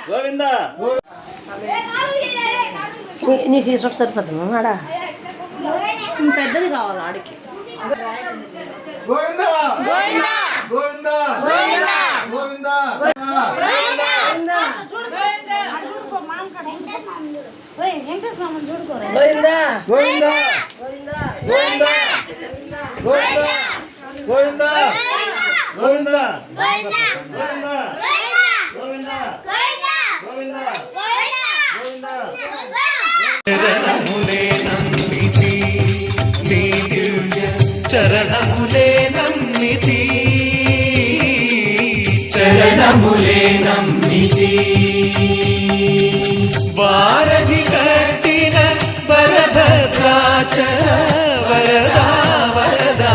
గోవింద నీకు ఇష్టం సరిపోతుంది ఆడా పెద్దది కావాలి ఆడికి. గోవింద గోవింద గోవింద గోవింద చరణములే నమ్మితి నీ దివ్య చరణములే నమ్మితి చరణములే నమ్మితి వారధి కట్టిన వరభద్రాచల వరదా వరదా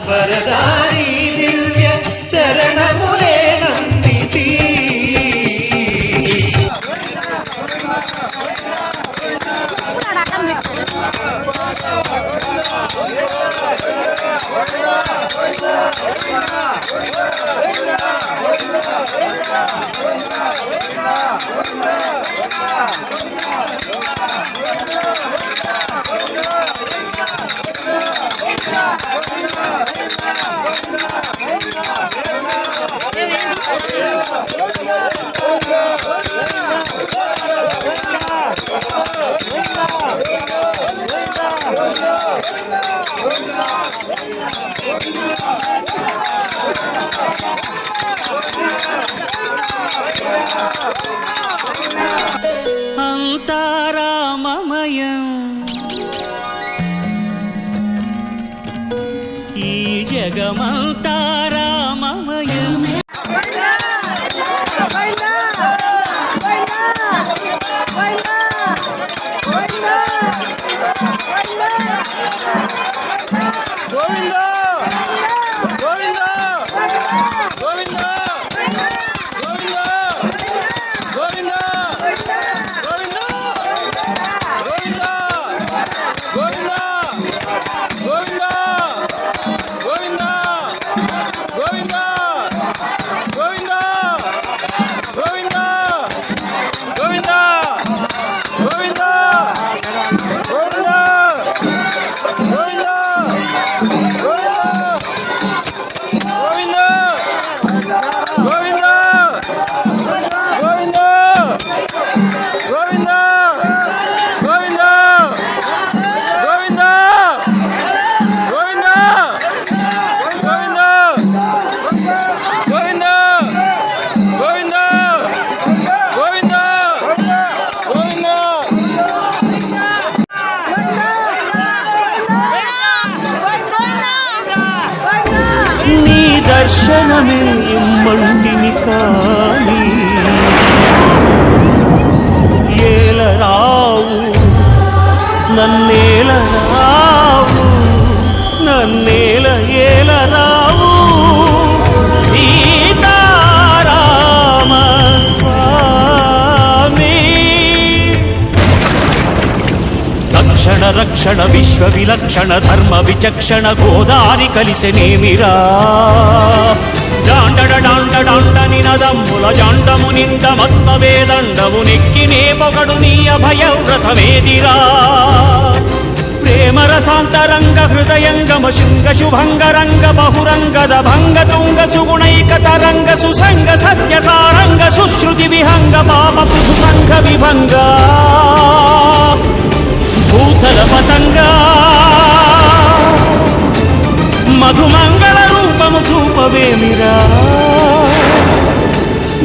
వరదారి దివ్య చరణములే నమ్మితి అంతారామమయం ఈ జగమంతారామమయం దర్శనమే ఇమ్మంటిని కాని ఏలరావు నన్నేలరావు నన్నేల ఏలరావు సీతారామ స్వామి రక్షణ రక్షణ విశ్వ విలక్షణ ధర్మ విచక్షణ గోదారి కలిసెనేమిరా జాండడ డాండ డాండ నినదమ్ముల జాండము నిండ మత్త వేదండము నెక్కినే పొగడు నీ అభయవ్రతమేదిరా ప్రేమరసాంతరంగ హృదయంగమ శృంగ శుభంగరంగ బహురంగద భంగ తుంగ సుగుణైక తరంగ సుసంగ సత్య సారంగ సుశ్రుతి విహంగ పాప పృథు సంఘ విభంగ భూతల పతంగా మధుమంగళ రూపము చూపవేమిరా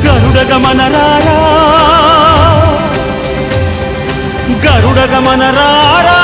గరుడ గమనరారా గరుడ గమనరారా